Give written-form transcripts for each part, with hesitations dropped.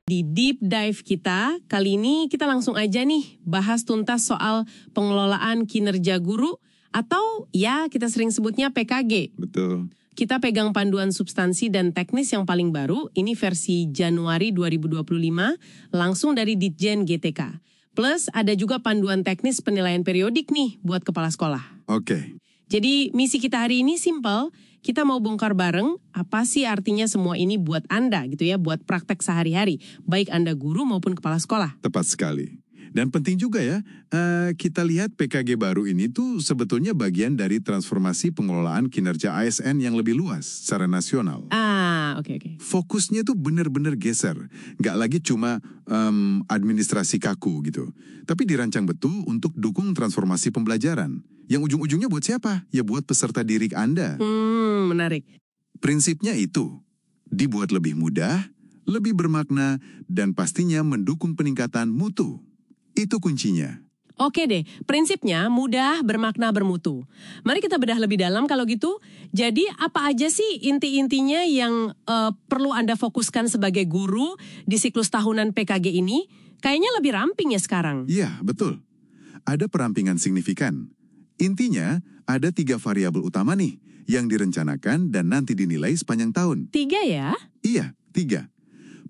Di deep dive kita, kali ini kita langsung aja nih bahas tuntas soal pengelolaan kinerja guru atau ya kita sering sebutnya PKG. Betul. Kita pegang panduan substansi dan teknis yang paling baru, ini versi Januari 2025, langsung dari Ditjen GTK. Plus ada juga panduan teknis penilaian periodik nih buat kepala sekolah. Oke. Jadi misi kita hari ini simple, kita mau bongkar bareng apa sih artinya semua ini buat Anda gitu ya, buat praktek sehari-hari, baik Anda guru maupun kepala sekolah. Tepat sekali. Dan penting juga ya, kita lihat PKG baru ini tuh sebetulnya bagian dari transformasi pengelolaan kinerja ASN yang lebih luas secara nasional. Oke. Fokusnya tuh benar-benar geser. Nggak lagi cuma administrasi kaku gitu. Tapi dirancang betul untuk dukung transformasi pembelajaran. Yang ujung-ujungnya buat siapa? Ya buat peserta didik Anda. Menarik. Prinsipnya itu, dibuat lebih mudah, lebih bermakna, dan pastinya mendukung peningkatan mutu. Itu kuncinya. Oke deh, prinsipnya mudah, bermakna, bermutu. Mari kita bedah lebih dalam kalau gitu. Jadi apa aja sih inti-intinya yang perlu Anda fokuskan sebagai guru di siklus tahunan PKG ini? Kayaknya lebih ramping ya sekarang. Iya, betul. Ada perampingan signifikan. Intinya, ada 3 variabel utama nih yang direncanakan dan nanti dinilai sepanjang tahun. 3 ya? Iya, 3.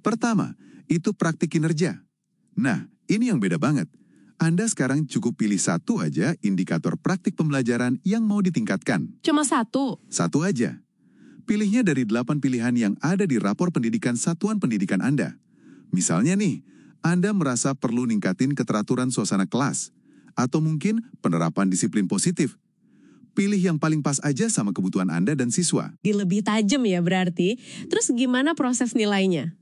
Pertama, itu praktik kinerja. Nah, ini yang beda banget. Anda sekarang cukup pilih satu aja indikator praktik pembelajaran yang mau ditingkatkan. Cuma satu? Satu aja. Pilihnya dari 8 pilihan yang ada di rapor pendidikan satuan pendidikan Anda. Misalnya nih, Anda merasa perlu ningkatin keteraturan suasana kelas, atau mungkin penerapan disiplin positif. Pilih yang paling pas aja sama kebutuhan Anda dan siswa. Lebih tajam ya berarti. Terus gimana proses nilainya?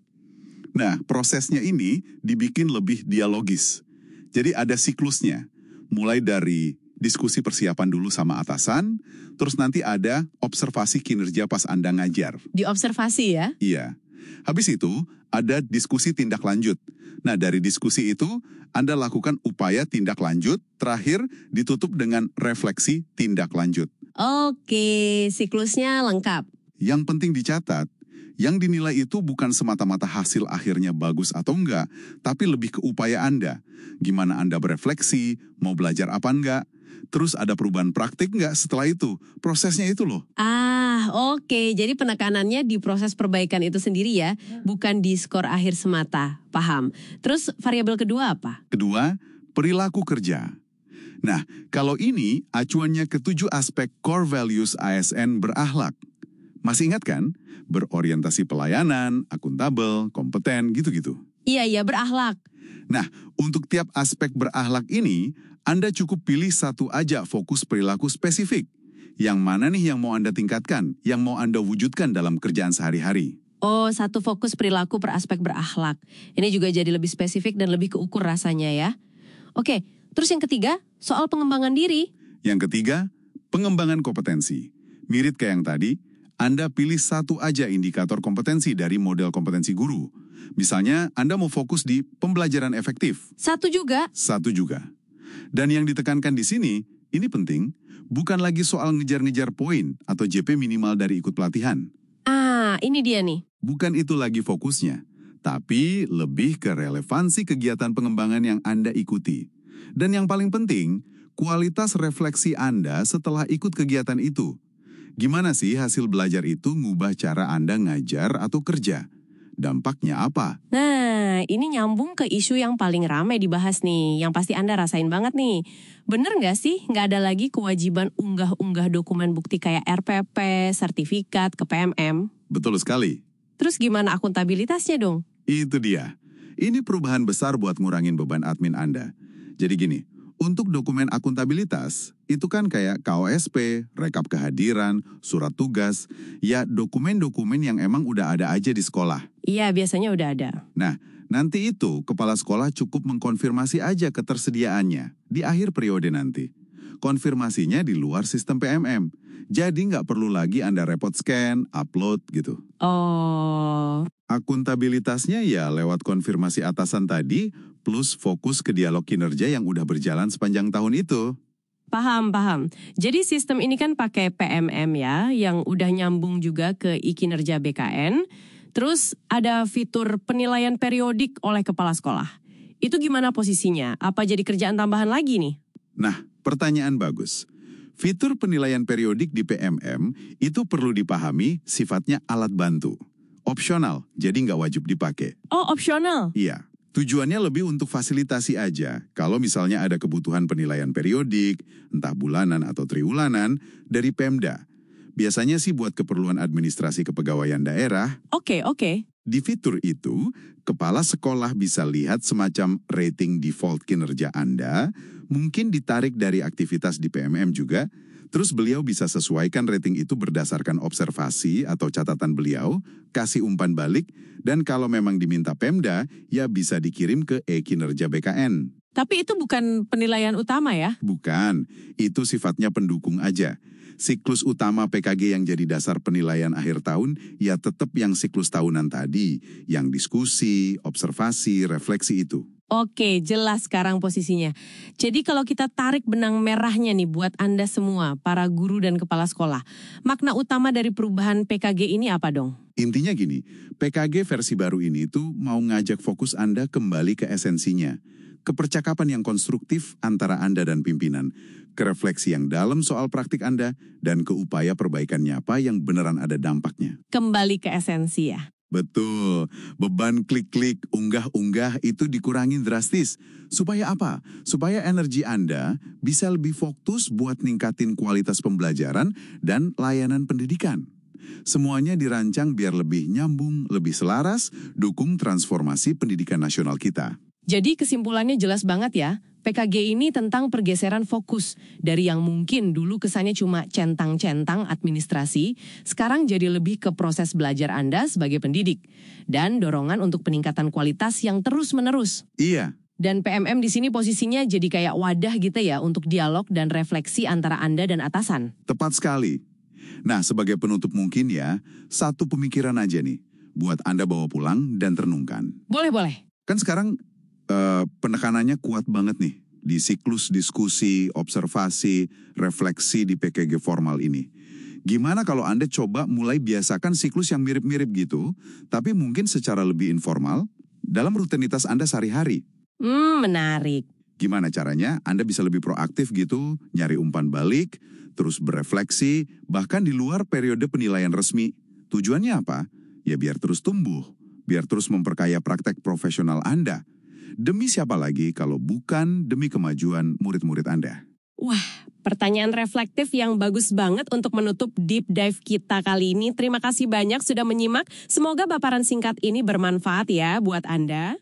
Nah, prosesnya ini dibikin lebih dialogis. Jadi ada siklusnya. Mulai dari diskusi persiapan dulu sama atasan, terus nanti ada observasi kinerja pas Anda ngajar. Diobservasi ya? Iya. Habis itu, ada diskusi tindak lanjut. Nah, dari diskusi itu, Anda lakukan upaya tindak lanjut, terakhir ditutup dengan refleksi tindak lanjut. Oke, siklusnya lengkap. Yang penting dicatat, yang dinilai itu bukan semata-mata hasil akhirnya bagus atau enggak, tapi lebih ke upaya Anda. Gimana Anda berefleksi, mau belajar apa enggak, terus ada perubahan praktik enggak setelah itu. Prosesnya itu loh. Oke. Jadi penekanannya di proses perbaikan itu sendiri ya, bukan di skor akhir semata. Paham. Terus variabel kedua apa? Kedua, perilaku kerja. Nah, kalau ini acuannya ke 7 aspek core values ASN berakhlak. Masih ingat kan? Berorientasi pelayanan, akuntabel, kompeten, gitu-gitu. Iya, berakhlak. Nah, untuk tiap aspek berakhlak ini, Anda cukup pilih satu aja fokus perilaku spesifik. Yang mana nih yang mau Anda tingkatkan, yang mau Anda wujudkan dalam kerjaan sehari-hari? Oh, satu fokus perilaku per aspek berakhlak. Ini juga jadi lebih spesifik dan lebih keukur rasanya ya. Oke, terus yang ketiga, soal pengembangan diri. Yang ketiga, pengembangan kompetensi. Mirip kayak yang tadi, Anda pilih satu aja indikator kompetensi dari model kompetensi guru. Misalnya, Anda mau fokus di pembelajaran efektif. Satu juga. Satu juga. Dan yang ditekankan di sini, ini penting, bukan lagi soal ngejar-ngejar poin atau JP minimal dari ikut pelatihan. Ini dia nih. Bukan itu lagi fokusnya, tapi lebih ke relevansi kegiatan pengembangan yang Anda ikuti. Dan yang paling penting, kualitas refleksi Anda setelah ikut kegiatan itu. Gimana sih hasil belajar itu ngubah cara Anda ngajar atau kerja? Dampaknya apa? Nah, ini nyambung ke isu yang paling ramai dibahas nih, yang pasti Anda rasain banget nih. Bener nggak sih nggak ada lagi kewajiban unggah-unggah dokumen bukti kayak RPP, sertifikat, ke PMM? Betul sekali. Terus gimana akuntabilitasnya dong? Itu dia. Ini perubahan besar buat ngurangin beban admin Anda. Jadi gini, untuk dokumen akuntabilitas, itu kan kayak KOSP, rekap kehadiran, surat tugas, ya dokumen-dokumen yang emang udah ada aja di sekolah. Iya, biasanya udah ada. Nah, nanti itu kepala sekolah cukup mengkonfirmasi aja ketersediaannya di akhir periode nanti. Konfirmasinya di luar sistem PMM. Jadi nggak perlu lagi Anda repot scan, upload gitu. Oh. Akuntabilitasnya ya lewat konfirmasi atasan tadi, plus fokus ke dialog kinerja yang udah berjalan sepanjang tahun itu. Paham. Jadi sistem ini kan pakai PMM ya, yang udah nyambung juga ke e-kinerja BKN. Terus ada fitur penilaian periodik oleh kepala sekolah. Itu gimana posisinya? Apa jadi kerjaan tambahan lagi nih? Nah, pertanyaan bagus. Fitur penilaian periodik di PMM itu perlu dipahami sifatnya alat bantu. Opsional, jadi nggak wajib dipakai. Oh, opsional. Iya, tujuannya lebih untuk fasilitasi aja. Kalau misalnya ada kebutuhan penilaian periodik, entah bulanan atau triwulanan, dari Pemda. Biasanya sih buat keperluan administrasi kepegawaian daerah. Oke. Di fitur itu, kepala sekolah bisa lihat semacam rating default kinerja Anda, mungkin ditarik dari aktivitas di PMM juga, terus beliau bisa sesuaikan rating itu berdasarkan observasi atau catatan beliau, kasih umpan balik, dan kalau memang diminta Pemda, ya bisa dikirim ke e-kinerja BKN. Tapi itu bukan penilaian utama ya? Bukan, itu sifatnya pendukung aja. Siklus utama PKG yang jadi dasar penilaian akhir tahun, ya tetap yang siklus tahunan tadi, yang diskusi, observasi, refleksi itu. Oke, jelas sekarang posisinya. Jadi kalau kita tarik benang merahnya nih buat Anda semua, para guru dan kepala sekolah, makna utama dari perubahan PKG ini apa dong? Intinya gini, PKG versi baru ini tuh mau ngajak fokus Anda kembali ke esensinya, ke percakapan yang konstruktif antara Anda dan pimpinan, ke refleksi yang dalam soal praktik Anda, dan ke upaya perbaikan nyata yang beneran ada dampaknya. Kembali ke esensi ya? Betul, beban klik-klik, unggah-unggah itu dikurangin drastis. Supaya apa? Supaya energi Anda bisa lebih fokus buat ningkatin kualitas pembelajaran dan layanan pendidikan. Semuanya dirancang biar lebih nyambung, lebih selaras, dukung transformasi pendidikan nasional kita. Jadi kesimpulannya jelas banget ya, PKG ini tentang pergeseran fokus dari yang mungkin dulu kesannya cuma centang-centang administrasi, sekarang jadi lebih ke proses belajar Anda sebagai pendidik dan dorongan untuk peningkatan kualitas yang terus-menerus. Iya. Dan PMM di sini posisinya jadi kayak wadah gitu ya untuk dialog dan refleksi antara Anda dan atasan. Tepat sekali. Nah, sebagai penutup mungkin ya, satu pemikiran aja nih, buat Anda bawa pulang dan renungkan. Boleh. Kan sekarang penekanannya kuat banget nih di siklus diskusi, observasi, refleksi di PKG formal ini. Gimana kalau Anda coba mulai biasakan siklus yang mirip-mirip gitu, tapi mungkin secara lebih informal dalam rutinitas Anda sehari-hari? Menarik. Gimana caranya Anda bisa lebih proaktif gitu, nyari umpan balik, terus berefleksi, bahkan di luar periode penilaian resmi. Tujuannya apa? Ya biar terus tumbuh, biar terus memperkaya praktek profesional Anda. Demi siapa lagi kalau bukan demi kemajuan murid-murid Anda? Wah, pertanyaan reflektif yang bagus banget untuk menutup deep dive kita kali ini. Terima kasih banyak sudah menyimak. Semoga paparan singkat ini bermanfaat ya buat Anda.